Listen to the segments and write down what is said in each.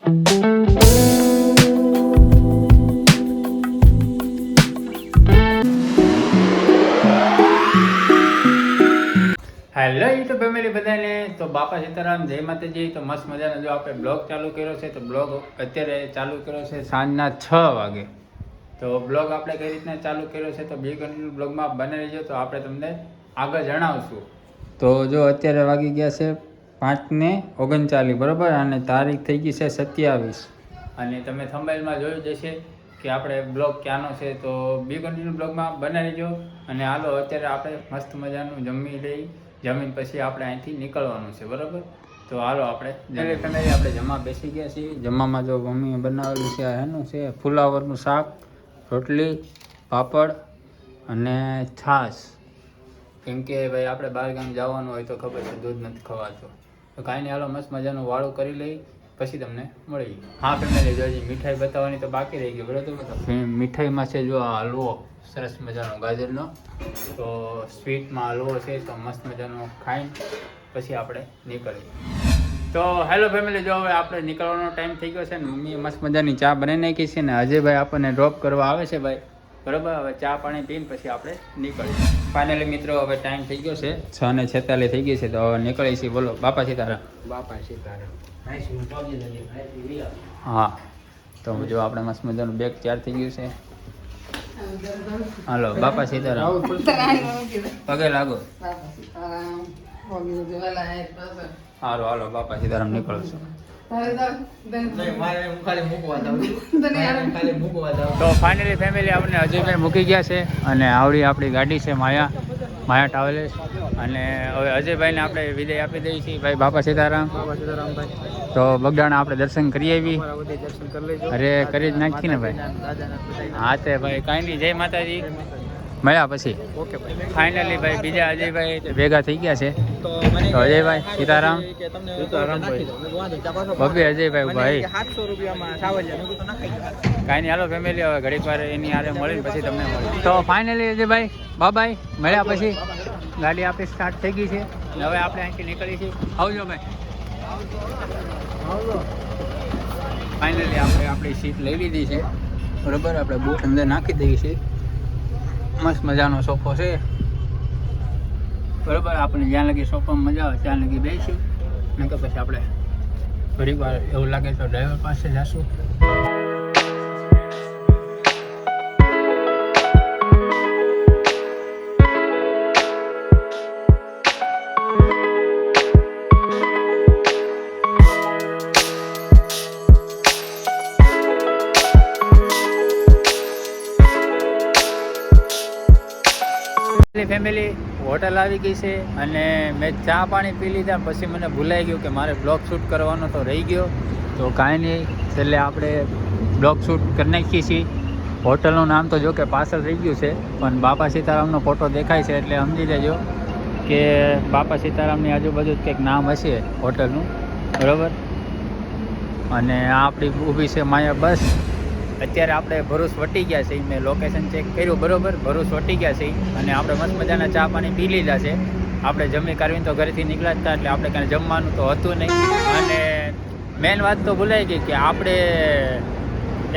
Hello YouTube family બધાને, તો બાપા સીતારામ, જય માતાજી. તો મસ્ત મજાનો જો આપણે બ્લોગ ચાલુ કર્યો છે. તો બ્લોગ અત્યારે ચાલુ કર્યો છે સાંજના 6 વાગે. તો બ્લોગ આપણે કઈ રીતના ચાલુ કર્યો છે તો બી કન્ટિન્યુ બ્લોગમાં બને રહેજો, તો આપણે તમને આગળ જણાવશું. તો જો અત્યારે વાગી ગયા છે 5:39 બરાબર, અને તારીખ થઈ ગઈ છે 27. અને તમે થંબનેલમાં જોયું જશે કે આપણે બ્લોગ ક્યાંનો છે. તો બી કન્ટિન્યુ બ્લોગમાં બને રહેજો. અને હાલો અત્યારે આપણે મસ્ત મજાનું જમીન પછી આપણે અહીંથી નીકળવાનું છે બરાબર. તો હાલો આપણે ફેમિલી આપણે જમવા બેસી ગયા છીએ. જમવામાં જો મમ્મીએ બનાવેલું છે એનું છે ફુલાવરનું શાક, રોટલી, પાપડ અને છાશ. કેમ કે ભાઈ આપણે બહાર ગામ જવાનું હોય તો ખબર છે દૂધ નથી ખવાતું. તો કાંઈ નહીં, હાલો મસ્ત મજાનું વાળું કરી લઈ પછી તમને મળી. હા ફેમિલી, જો હજી મીઠાઈ બતાવવાની તો બાકી રહી ગઈ બરાબર. તો મીઠાઈમાં છે જો આ હલવો સરસ મજાનો ગાજરનો. તો સ્વીટમાં હલવો છે, તો મસ્ત મજાનો ખાઈને પછી આપણે નીકળીએ. તો હેલો ફેમિલી, જો હવે આપણે નીકળવાનો ટાઈમ થઈ ગયો છે ને મમ્મીએ મસ્ત મજાની ચા બનાવી નાખી છે ને અજયભાઈ આપણને ડ્રોપ કરવા આવે છે ભાઈ બરાબર. હવે ચા પાણી પીને પછી આપણે નીકળીએ. ફાઇનલી મિત્રો હવે ટાઈમ થઈ ગયો છે 6:46 થઈ ગઈ છે. તો હવે નીકળીએ છીએ. બોલો બાપા સીતારામ. બાપા સીતારામ. હા, તો જો આપણે મસ્ત મજાનું બેગ તૈયાર થઈ ગયું છે. હાલો બાપા સીતારામ, પગે લાગો. હાલો હાલો બાપા સીતારામ, નીકળો છો. તો ફાઇનલી ફેમિલી આપણે અજયભાઈ મૂકી ગયા છે અને આવડી આપણી ગાડી છે માયા ટ્રાવેલર્સ. અને હવે અજયભાઈને આપણે વિદાય આપી દઈએ છીએ. ભાઈ બાપા સીતારામ. તો બગડાણા આપણે દર્શન કરી આવી. અરે કરી જ નાખી ને ભાઈ. હા તે ભાઈ કાંઈ નહીં, જય માતાજી, મળ્યા પછી. ઓકે ભાઈ. ફાઇનલી ભાઈ બીજા અજયભાઈ ભેગા થઈ ગયા છે. તો અજયભાઈ સીતારામ. બબે અજયભાઈ ભાઈ 700 રૂપિયામાં કાંઈ નહીં, હાલો ફેમિલી હવે ઘડીક વાર એની હારે મળીને પછી તમને મળીએ. તો ફાઇનલી અજયભાઈ બાબાઈ મળ્યા પછી ગાડી આપણી સ્ટાર્ટ થઈ ગઈ છે. હવે આપણે અહીંથી નીકળી છીએ. આવજો ભાઈ. ફાઇનલી આપણે આપણી સીટ લઈ લીધી છે બરાબર. આપણે બૂટ અંદર નાખી દઈએ છીએ. મસ્ત મજાનો સોફો છે બરાબર. આપણે જ્યાં લગી સોફામાં મજા આવે ત્યાં લગી બેસીશું. નહીં તો પછી આપણે ઘણી વાર એવું લાગે તો ડ્રાઈવર પાસે જઈશું. ફેમિલી હોટલ આવી ગઈ છે અને મેં ચા પાણી પી લીધા પછી મને ભૂલાઈ ગયું કે મારે બ્લોગ શૂટ કરવાનો તો રહી ગયો. તો કાંઈ નહીં, છેલ્લે આપણે બ્લોગ શૂટ કરી નાખીએ છીએ. હોટલનું નામ તો જો કે પાછળ રહી ગયું છે, પણ બાપા સીતારામનો ફોટો દેખાય છે એટલે સમજી લેજો કે બાપા સીતારામની આજુબાજુ કંઈક નામ હશે હોટલનું બરાબર. અને આ આપણી ઊભી છે માયા બસ. અત્યારે આપણે ભરૂચ વટી ગયા છે. મેં લોકેશન ચેક કર્યું બરાબર, ભરૂચ વટી ગયા છે. અને આપણે મસ્ત મજાના ચા પાણી પી લીધા છે. આપણે જમી કાઢવીને તો ઘરેથી નીકળ્યા હતા એટલે આપણે કાંઈ જમવાનું તો હતું નહીં. અને મેન વાત તો ભૂલાઈ ગઈ કે આપણે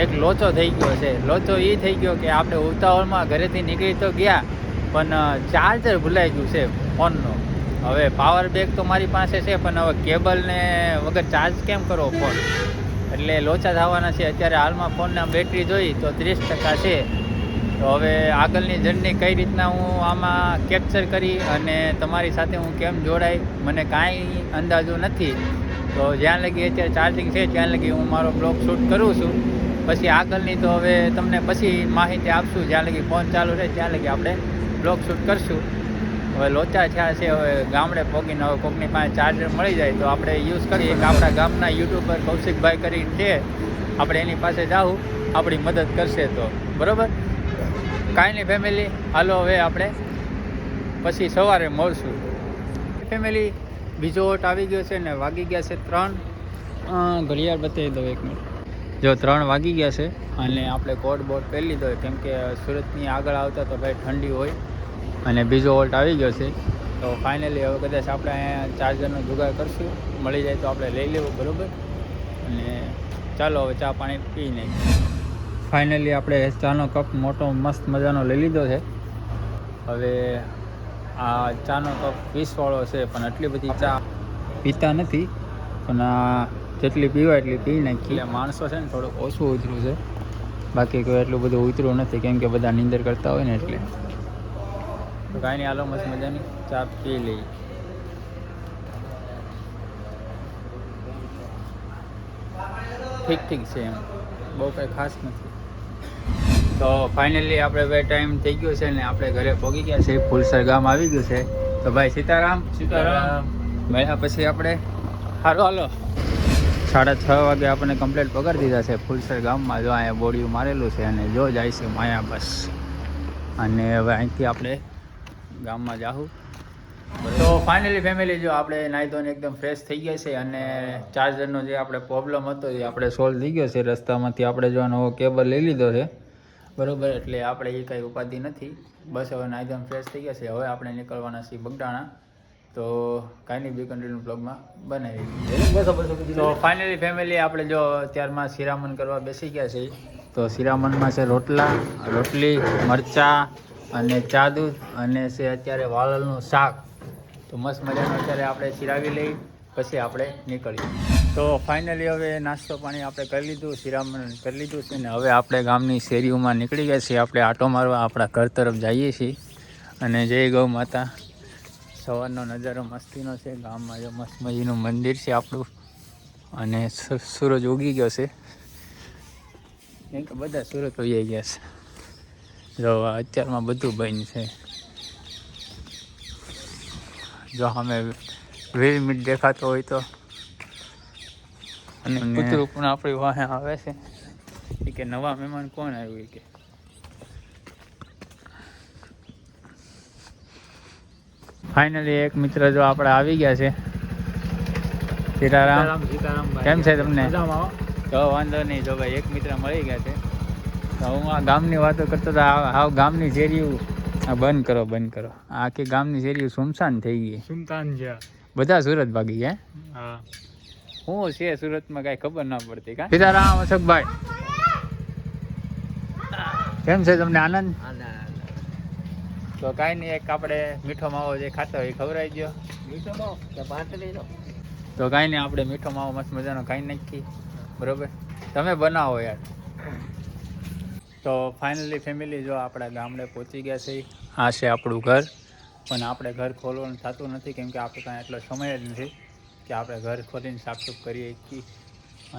એક લોચો થઈ ગયો છે. લોચો એ થઈ ગયો કે આપણે ઉતાવળમાં ઘરેથી નીકળી તો ગયા પણ ચાર્જર ભૂલાઈ ગયું છે ફોનનો. હવે પાવર બેગ તો મારી પાસે છે પણ હવે કેબલને વગર ચાર્જ કેમ કરવો ફોન, એટલે લોચા થવાના છે. અત્યારે હાલમાં ફોનના બેટરી જોઈ તો 30% છે. તો હવે આગળની જર્ની કઈ રીતના હું આમાં કેપ્ચર કરી અને તમારી સાથે હું કેમ જોડાઈ મને કાંઈ અંદાજો નથી. તો જ્યાં લગી અત્યારે ચાર્જિંગ છે ત્યાં લગી હું મારો બ્લોગ શૂટ કરું છું. પછી આગળની તો હવે તમને પછી માહિતી આપશું. જ્યાં લગી ફોન ચાલુ છે ત્યાં લગી આપણે બ્લોગ શૂટ કરશું. હવે લોચા થયા છે, હવે ગામડે પહોંચીને હવે કોકની પાસે ચાર્જર મળી જાય તો આપણે યુઝ કરીએ. એક આપણા ગામના યુટ્યુબર કૌશિકભાઈ કરીને છે, આપણે એની પાસે જાઉં, આપણી મદદ કરશે તો બરાબર. કાંઈ નહીં ફેમિલી, હાલો હવે આપણે પછી સવારે મળશું. ફેમિલી બીજો વોટ આવી ગયો છે ને વાગી ગયા છે 3. ઘડિયાળ બતાવી દો 1 મિનિટ. જો 3 વાગી ગયા છે અને આપણે કોટ બોટ પહેરી લીધો હોય કેમ કે સુરતની આગળ આવતા તો ભાઈ ઠંડી હોય. અને બીજો વોલ્ટ આવી ગયો છે. તો ફાઇનલી હવે કદાચ આપણે અહીંયા ચાર્જરનો જુગાડ કરશું, મળી જાય તો આપણે લઈ લેવું બરાબર. અને ચાલો હવે ચા પાણી પી નહીં. ફાઇનલી આપણે ચાનો કપ મોટો મસ્ત મજાનો લઈ લીધો છે. હવે આ ચાનો કપ 20 વાળો છે, પણ આટલી બધી ચા પીતા નથી, પણ આ જેટલી પીવાય એટલી પી નાખી. એટલે માણસો છે ને થોડુંક ઓછું ઉતર્યું છે, બાકી કોઈ એટલું બધું ઉતર્યું નથી, કેમ કે બધા નીંદર કરતા હોય ને એટલે. તો કાંઈ નહીં, હાલો મસ્ત મજાની ચા પી લઈ. ઠીક છે એમ, બહુ કંઈ ખાસ નથી. તો ફાઇનલી આપણે ભાઈ ટાઈમ થઈ ગયો છે ને આપણે ઘરે પહોંચી ગયા છે. ફૂલસર ગામ આવી ગયું છે. તો ભાઈ સીતારામ. મળ્યા પછી આપણે સારું હાલો 6:30 વાગે આપણને કમ્પ્લીટ પગાડી દીધા છે ફૂલસર ગામમાં. જો અહીંયા બોડિયું મારેલું છે અને જો જાય છે માયા બસ. અને હવે અહીંથી આપણે ગામમાં જાઉં. તો ફાઇનલી ફેમિલી જો આપણે નાહી ધોઈને એકદમ ફ્રેશ થઈ ગયા છે અને ચાર્જરનો જે આપણે પ્રોબ્લેમ હતો એ આપણે સોલ્વ થઈ ગયો છે. રસ્તામાંથી આપણે જો નવો કેબલ લઈ લીધો છે બરાબર, એટલે આપણે એ કાંઈ ઉપાધિ નથી. બસ હવે નાહી ધોઈને ફ્રેશ થઈ ગયા છે. હવે આપણે નીકળવાના છીએ બગડાણા. તો કાંઈ નહીં, બી કન્ટિન્યુ બ્લોગમાં બનાવી. તો ફાઇનલી ફેમિલી આપણે જો અત્યારમાં શિરામણ કરવા બેસી ગયા છે. તો શિરામણમાં છે રોટલી, મરચાં અને ચા દૂધ અને છે અત્યારે વાળલનું શાક. તો મસ્ત મજાનું અત્યારે આપણે શિરાવી લઈ પછી આપણે નીકળીએ. તો ફાઇનલી હવે નાસ્તો પાણી આપણે કરી લીધું, શિરામણ કરી લીધું છે ને હવે આપણે ગામની શેરીઓમાં નીકળી ગયા છીએ. આપણે આંટો મારવા આપણા ઘર તરફ જઈએ છીએ. અને જય ગૌ માતા. સવારનો નજારો મસ્તીનો છે. ગામમાં જો મસ્ત મજાનું મંદિર છે આપણું અને સૂરજ ઉગી ગયો છે, કેમ કે બધા સુરત ઉગી ગયા છે. જો અત્યારમાં બધું બંધ છે. જો અમે 20 મિનિટ દેખાતો હોય તો. અને કૂતરું પણ આપણી વાહે આવે છે કે નવા મહેમાન કોણ આવ્યું કે. ફાઇનલી એક મિત્ર જો આપણે આવી ગયા છે. સીતારામ. કેમ છે તમને? તો વાંધો નહીં. જો ભાઈ એક મિત્ર મળી ગયા છે. તો હું આ ગામની વાતો કરતો હતો. હાવ ગામની શેરીઓ બંધ કરો. આખી ગામની શેરીઓ સુમસાન થઈ ગઈ. સુમસાન છે. બધા સુરત ભાગી ગયા. હા, શું છે સુરતમાં કાંઈ ખબર ના પડતી. કા સીતારામ અશોકભાઈ, કેમ છે તમને? આનંદ. તો કાંઈ નહીં, એક આપણે મીઠો માવો જે ખાતા હોય ખવડાવી દો. મીઠો માવો કે પાટલી દો. તો કાંઈ નહીં, આપણે મીઠો માવો મસ્ત મજાનો ખાઈ નાખી. બરાબર, તમે બનાવો યાર. તો ફાઇનલી ફેમિલી જો આપણા ગામડે પહોંચી ગયા છે. આ છે આપણું ઘર, પણ આપણે ઘર ખોલવાનું થતું નથી, કેમ કે આપણે કાંઈ એટલો સમય જ નથી કે આપણે ઘર ખોલીને સાફસૂફ કરીએ.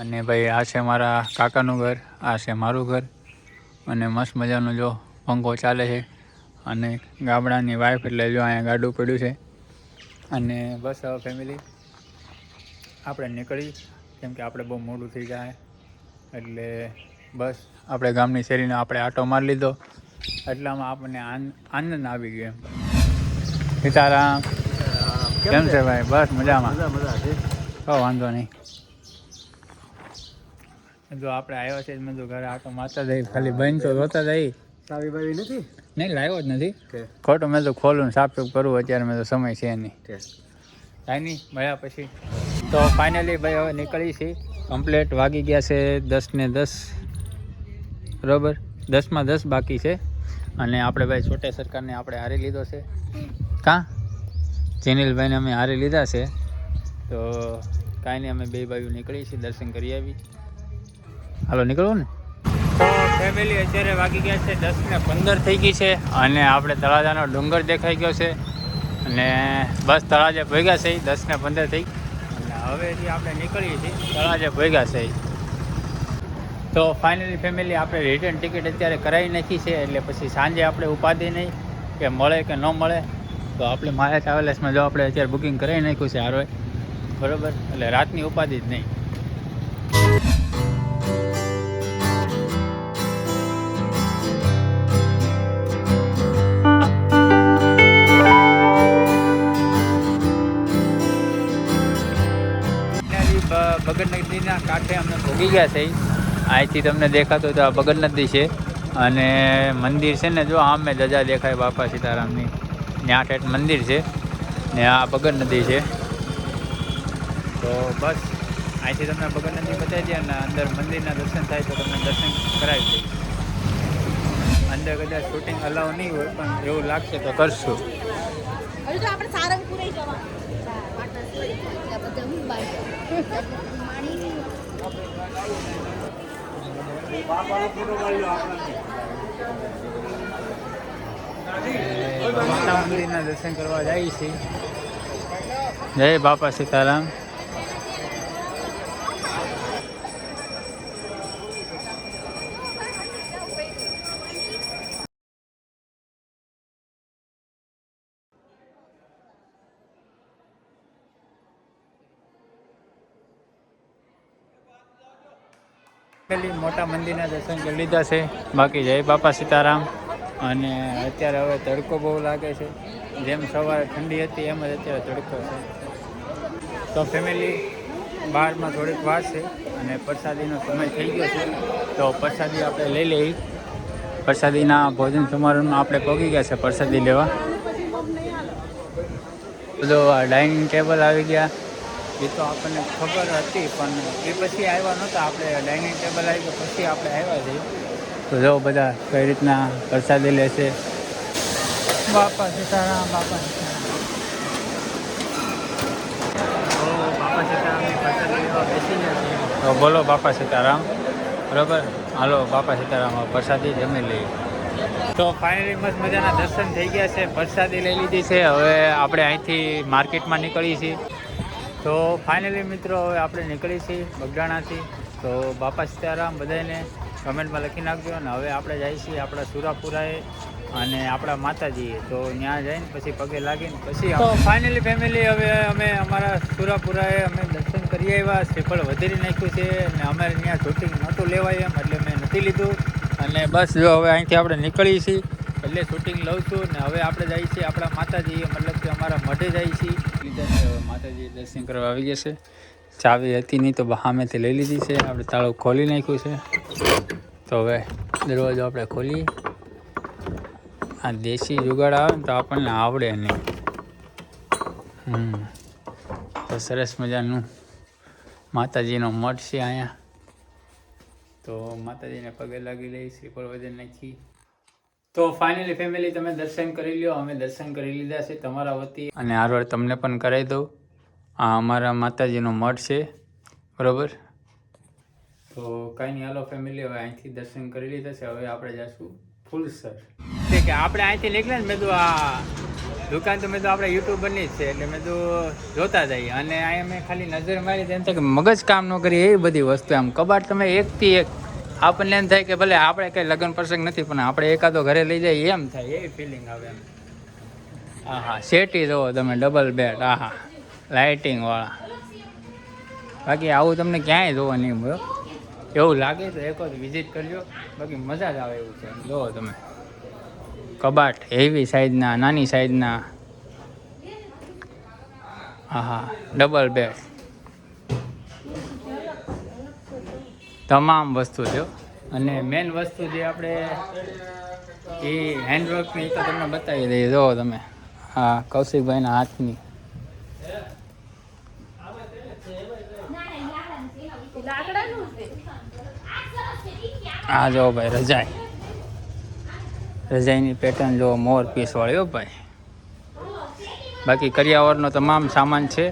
અને ભાઈ આ છે મારા કાકાનું ઘર, આ છે મારું ઘર. અને મસ્ત મજાનું જો પંખો ચાલે છે. અને ગામડાની વાઈફ એટલે જો અહીંયા ગાડું પડ્યું છે. અને બસ હવે ફેમિલી આપણે નીકળી, કેમ કે આપણે બહુ મોડું થઈ જાય. એટલે બસ આપણે ગામની શેરીનો આપણે આટો મારી લીધો, એટલામાં આપણને આનંદ આવી ગયો એમ. સીતારામ. કેમ છે ભાઈ? બસ મજામાં. તો વાંધો નહીં. જો આપણે આવ્યા છે મેં તો ઘરે આટો મારતા જઈ, ખાલી બંધ તો રોતા જઈ. સાવી બાવી નથી? નહીં, લાવ્યો જ નથી. ખોટું મેં તો ખોલું સાફ કરવું, અત્યારે મેં તો સમય છે નહીં. કાંઈ નહીં, મળ્યા પછી. તો ફાઇનલી ભાઈ હવે નીકળી છીએ. કમ્પ્લેટ વાગી ગયા છે 10:10. બરાબર, 10:10 બાકી છે. અને આપણે ભાઈ છોટે સરકારને આપણે હારી લીધો છે. કાં જેનિલભાઈને અમે હારી લીધા છે. તો કાંઈ નહીં, અમે બે બાજુ નીકળી છીએ, દર્શન કરી આવી. હાલો નીકળવું ને. તો ફેમિલી અત્યારે વાગી ગયા છે 10:15 થઈ ગઈ છે. અને આપણે તળાજાનો ડુંગર દેખાઈ ગયો છે. અને બસ તળાજે ભેગા છે 10:15 થઈ. અને હવેથી આપણે નીકળીએ છીએ, તળાજે ભેગા છે. તો ફાઇનલી ફેમિલી આપણે રિટર્ન ટિકિટ અત્યારે કરાવી નાખી છે. એટલે પછી સાંજે આપણે ઉપાધિ નહીં કે મળે કે ન મળે. તો આપણે માયા ટ્રાવેલર્સમાં જો આપણે અત્યારે બુકિંગ કરાવી નાખ્યું છે હારો, બરાબર, એટલે રાતની ઉપાધિ જ નહીં. બગડ નદીના કાંઠે અમે ભોગી ગયા છે. અહીંથી તમને દેખાતો તો આ બગડ નદી છે. અને મંદિર છે ને જો આમે ધજા દેખાય બાપા સીતારામની, ત્યાં ઠેઠ મંદિર છે ને આ બગડ નદી છે. તો બસ અહીંથી તમને ભગત નદી બતાવી દઈએ અને અંદર મંદિરના દર્શન થાય તો તમને દર્શન કરાવી દઈએ. અંદર કદાચ શૂટિંગ અલાઉ નહીં હોય પણ એવું લાગશે તો કરશું. હજુ તો આપણે સારંગપુર જવાનું. માતા મંદિરના દર્શન કરવા જાય છે. જય બાપા સીતારામ. મોટા મંદિરના દર્શન કરી લીધા છે. બાકી જય બાપા સીતારામ. અને અત્યારે હવે તડકો બહુ લાગે છે. જેમ સવારે ઠંડી હતી એમ જ અત્યારે તડકો છે. તો ફેમિલી બહારમાં થોડીક વાર છે અને પ્રસાદીનો સમય થઈ ગયો છે. તો પ્રસાદી આપણે લઈ લઈએ. પ્રસાદીના ભોજન સમારોહમાં આપણે પહોંચી ગયા છે પ્રસાદી લેવા. બધો ડાઇનિંગ ટેબલ આવી ગયા એ તો આપણને ખબર હતી પણ એ પછી આવ્યા નહોતા. આપણે ડાઇનિંગ ટેબલ આવી ગયા પછી આપણે આવ્યા છીએ. તો જો બધા કઈ રીતના પ્રસાદી લેશે. બાપા સીતારામ. બાપા સીતારામની પ્રસાદી લેવા બેસી ગયા છે. તો બોલો બાપા સીતારામ. બરાબર, હાલો બાપા સીતારામ પ્રસાદી જમી લઈએ. તો ફાઇનલી મસ્ત મજાના દર્શન થઈ ગયા છે. પ્રસાદી લઈ લીધી છે. હવે આપણે અહીંથી માર્કેટમાં નીકળીએ છીએ. તો ફાઇનલી મિત્રો હવે આપણે નીકળી છીએ બગડાણાથી. તો બાપા સીતારામ બધાને કમેન્ટમાં લખી નાખજો. અને હવે આપણે જઈએ છીએ આપણા સુરાપુરાએ અને આપણા માતાજીએ. તો ત્યાં જઈને પછી પગે લાગીને પછી તો ફાઇનલી ફેમિલી હવે અમે અમારા સુરાપુરાએ અમે દર્શન કરી આવ્યા. શ્રીફળ વધેરી નાખ્યું છે અને અમારે ત્યાં શૂટિંગ નહોતું લેવાય એમ એટલે મેં નથી લીધું. અને બસ જો હવે અહીંથી આપણે નીકળીએ છીએ એટલે શૂટિંગ લઉં છું. ને હવે આપણે જઈએ છીએ આપણા માતાજીએ મતલબ કે અમારા મઢે જઈએ છીએ. લીધા છે હવે માતાજી દર્શન કરવા આવી ગયા છે. ચાવી હતી નહીં તો બહામેથી લઈ લીધી છે. આપણે તાળું ખોલી નાખ્યું છે. તો હવે દરવાજો આપણે ખોલીએ. આ દેશી જુગાડ આવે ને તો આપણને આવડે નહીં. તો સરસ મજાનું માતાજીનો મઠ છે અહીંયા. તો માતાજીને પગે લાગી લઈ શ્રીફળ વજન નાખી. તો ફાઇનલી ફેમિલી તમે દર્શન કરી લ્યો. અમે દર્શન કરી લીધા છે તમારા વતી અને આરવાર તમને પણ કરાવી દઉં. આ અમારા માતાજીનો મઠ છે બરાબર. તો કાંઈ નહીં હાલો ફેમિલી હવે અહીંથી દર્શન કરી લીધા છે. હવે આપણે જઈશું ફૂલસર. કે આપણે અહીંથી નીકળે ને મેં તો આ દુકાન તો મેં તો આપણે યુટ્યુબરની જ છે એટલે મેં તો જોતા જઈએ. અને અહીંયા મેં ખાલી નજર મારી તેમ થાય કે મગજ કામ ન કરીએ એવી બધી વસ્તુ. આમ કબાટ તમે એકથી એક આપણને એમ થાય કે ભલે આપણે કંઈ લગ્ન પ્રસંગ નથી પણ આપણે એકાદો ઘરે લઈ જઈએ એમ થાય. એવી ફિલિંગ આવે એમ. હા હા સેટી જુઓ તમે ડબલ બેડ. હા હા લાઇટિંગવાળા. બાકી આવું તમને ક્યાંય જોવા નહીં મળ્યો. એવું લાગે તો એક વખત વિઝિટ કરજો. બાકી મજા જ આવે એવું છે. જુઓ તમે કબાટ હેવી સાઈઝના નાની સાઈઝના. હા હા ડબલ બેડ તમામ વસ્તુ છે. અને મેન વસ્તુ જે આપણે એ હેન્ડવર્કની તો તમને બતાવી દઈએ. જુઓ તમે હા કૌશિકભાઈના હાથની. હા જો ભાઈ રજાઈ. રજાઈની પેટર્ન જો મોર પીસ વાળી હો ભાઈ. બાકી કરિયાવરનો તમામ સામાન છે.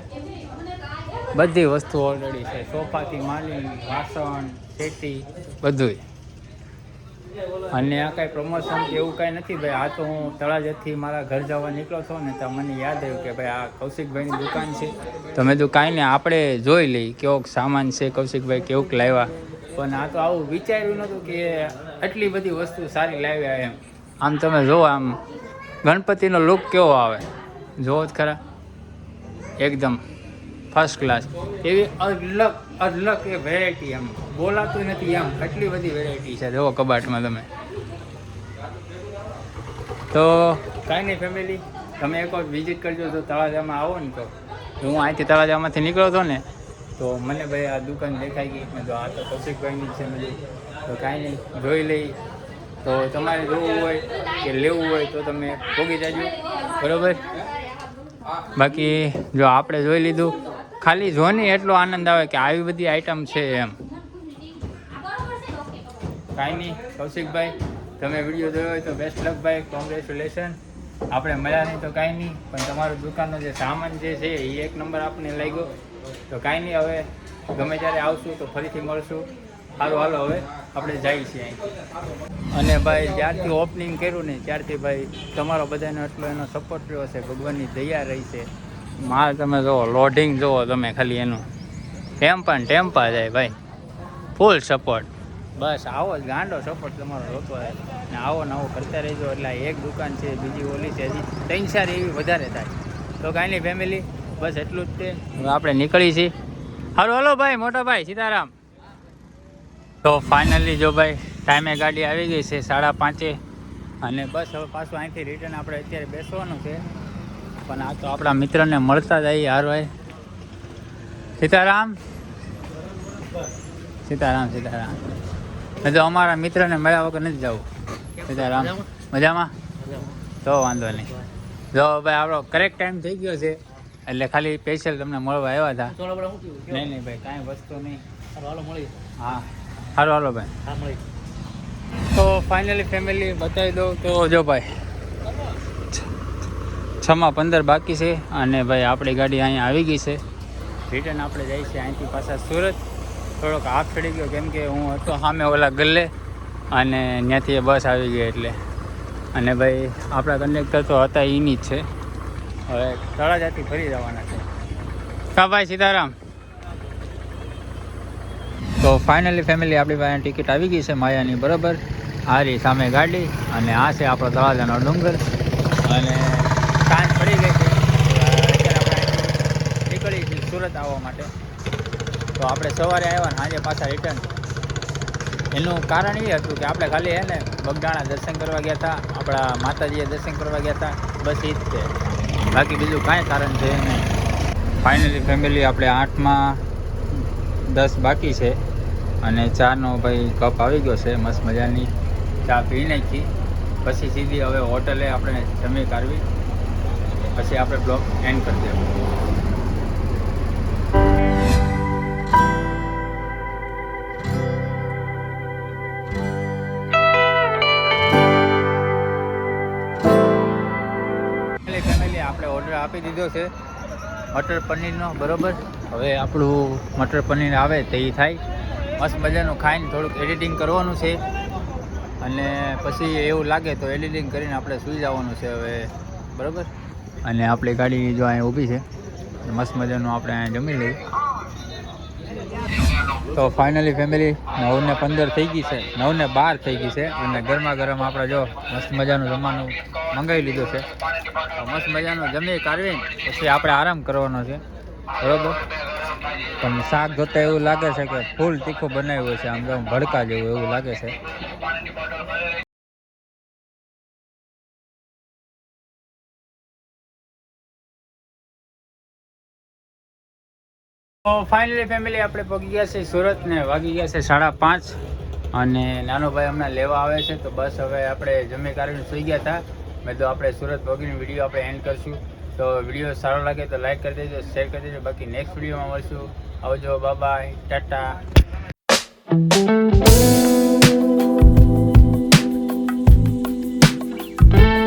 બધી વસ્તુ ઓલરેડી છે. સોફાથી માંડીને વાસણ સેટી બધુંય. અને આ કાંઈ પ્રમોશન કે એવું કાંઈ નથી ભાઈ. આ તો હું તળાજાથી મારા ઘર જવા નીકળ્યો હતો ને તો મને યાદ આવ્યું કે ભાઈ આ કૌશિકભાઈની દુકાન છે. તો મેં તો કાંઈ નહીં આપણે જોઈ લઈએ કેવોક સામાન છે કૌશિકભાઈ કેવુંક લાવ્યા. પણ આ તો આવું વિચાર્યું નહોતું કે આટલી બધી વસ્તુ સારી લાવ્યા એમ. આમ તમે જુઓ આમ ગણપતિનો લુક કેવો આવે જુઓ જ ખરા. એકદમ ફર્સ્ટ ક્લાસ. એવી અલગ એ વેરાયટી એમ બોલાતું નથી એમ. એટલી બધી વેરાયટી છે જુઓ કબાટમાં તમે. તો કાંઈ નહીં ફેમિલી તમે એક વખત વિઝિટ કરજો. જો તળાજામાં આવો ને તો હું અહીંથી તળાજામાંથી નીકળ્યો હતો ને તો મને ભાઈ આ દુકાન દેખાઈ ગઈ. મેં તો આ તો કૌશિકભાઈની છે મેં. તો કાંઈ નહીં જોઈ લઈ. તો તમારે જોવું હોય કે લેવું હોય તો તમે પહોંચી જાજો બરાબર. બાકી જો આપણે જોઈ લીધું ખાલી જોઈને એટલો આનંદ આવે કે આવી બધી આઈટમ છે એમ. કાંઈ નહીં કૌશિકભાઈ, તમે વિડીયો જોયો હોય તો બેસ્ટ લક ભાઈ, કોંગ્રેચ્યુલેશન. આપણે મળ્યા નહીં તો કાંઈ નહીં, પણ તમારું દુકાનનો જે સામાન જે છે એ એક નંબર આપણને લાગ્યો. તો કાંઈ નહીં, હવે ગમે ત્યારે આવશું તો ફરીથી મળશું. સારું, હાલો હવે આપણે જઈએ છીએ અહીં. અને ભાઈ જ્યારથી ઓપનિંગ કર્યું ને ત્યારથી ભાઈ તમારો બધાનો એટલો એનો સપોર્ટ રહ્યો છે, ભગવાનની દયા રહી છે. માલ તમે જુઓ, લોડિંગ જુઓ તમે ખાલી એનું, ટેમ્પા જાય ભાઈ, ફૂલ સપોર્ટ. બસ આવો જ ગાંડો સપોર્ટ તમારો જોતો હોય ને આવો ને આવો કરતા રહેજો. એટલે એક દુકાન છે, બીજી ઓલી છે, હજી 3-4 એવી વધારે થાય. તો કાંઈ નહીં ફેમિલી, બસ એટલું જ તે. હવે આપણે નીકળી છીએ. હાલો હાલો ભાઈ, મોટા ભાઈ સીતારામ. તો ફાઇનલી જો ભાઈ ટાઈમે ગાડી આવી ગઈ છે 5:30, અને બસ હવે પાછું અહીંથી રિટર્ન આપણે અત્યારે બેસવાનું છે. પણ આ તો આપણા મિત્રને મળતા જઈએ હારવાય. સીતારામ સીતારામ સીતારામ. તો અમારા મિત્રને મળ્યા વગર નથી જવું. સીતારામ, મજામાં? તો વાંધો નહીં. જો ભાઈ આપણો કરેક્ટ ટાઈમ થઈ ગયો છે, એટલે ખાલી સ્પેશિયલ તમને મળવા આવ્યા હતા. નહીં ભાઈ કાંઈ વસ્તુ નહીં. હા સારું, હાલો ભાઈ. તો ફાઇનલી ફેમિલી બતાવી દઉં તો જો ભાઈ 6:15 બાકી છે, અને ભાઈ આપણી ગાડી અહીંયા આવી ગઈ છે. રિટર્ન આપણે જઈએ છીએ અહીંથી પાછા સુરત. થોડોક હાફ ચડી ગયો કેમ કે હું હતો સામે ઓલા ગલ્લે, અને ત્યાંથી બસ આવી ગઈ એટલે. અને ભાઈ આપણા કંડક્ટર તો હતા એની જ છે. હવે તળાજાથી ફરી જવાના છે. કા ભાઈ સીતારામ. તો ફાઇનલી ફેમિલી આપણી પાસે ટિકિટ આવી ગઈ છે માયાની, બરાબર. આ રહી સામે ગાડી, અને આ છે આપણો તળાજાનો ડુંગર. અને સાંજ પડી ગઈ છે, અત્યારે આપણે નીકળી છીએ સુરત આવવા માટે. તો આપણે સવારે આવ્યા ને સાંજે પાછા રિટર્ન. એનું કારણ એ હતું કે આપણે ખાલી હે ને બગદાણા દર્શન કરવા ગયા હતા, આપણા માતાજીએ દર્શન કરવા ગયા હતા, બસ એ જ છે. બાકી બીજું કાંઈ કારણ છે નહીં. ફાઇનલી ફેમિલી આપણે 8:10 બાકી છે, અને ચાનો ભાઈ કપ આવી ગયો છે. મસ્ત મજાની ચા પી નાખી, પછી સીધી હવે હોટલે આપણે જમી કાઢવી, પછી આપણે બ્લોગ એન્ડ કરી દેવું. ફેમિલી આપણે ઓર્ડર આપી દીધો છે મટર પનીરનો, બરાબર. હવે આપણું મટર પનીર આવે તે થાય. મસ્ત મજાનું ખાઈને થોડુંક એડિટિંગ કરવાનું છે, અને પછી એવું લાગે તો એડિટિંગ કરીને આપણે સૂઈ જવાનું છે હવે, બરાબર. અને આપણી ગાડી જો અહીંયા ઊભી છે, મસ્ત મજાનું આપણે અહીંયા જમી લઈએ. તો ફાઇનલી ફેમિલી 9:15 થઈ ગઈ છે, 9:12 થઈ ગઈ છે, અને ગરમા ગરમ આપણે જો મસ્ત મજાનું જમવાનું મંગાવી લીધું છે. તો મસ્ત મજાનું જમી કાઢવીને પછી આપણે આરામ કરવાનો છે, બરાબર. પણ શાક જોતાં એવું લાગે છે કે ફૂલ તીખું બનાવ્યું છે, આમ જો ભડકા જેવું એવું લાગે છે. તો ફાઇનલી ફેમિલી આપણે પહોંચી ગયા છે સુરત, ને વાગી ગયા છે 5:30, અને નાનો ભાઈ હમણાં લેવા આવે છે. તો બસ હવે આપણે જમી કાઢીને સૂઈ ગયા હતા. મેં તો આપણે સુરત પહોંચીને વિડીયો આપણે એન્ડ કરશું. તો વિડીયો સારો લાગે તો લાઈક કરી દેજો, શેર કરી દેજો. બાકી નેક્સ્ટ વિડીયોમાં મળશું. આવજો, બાય બાય, ટાટા.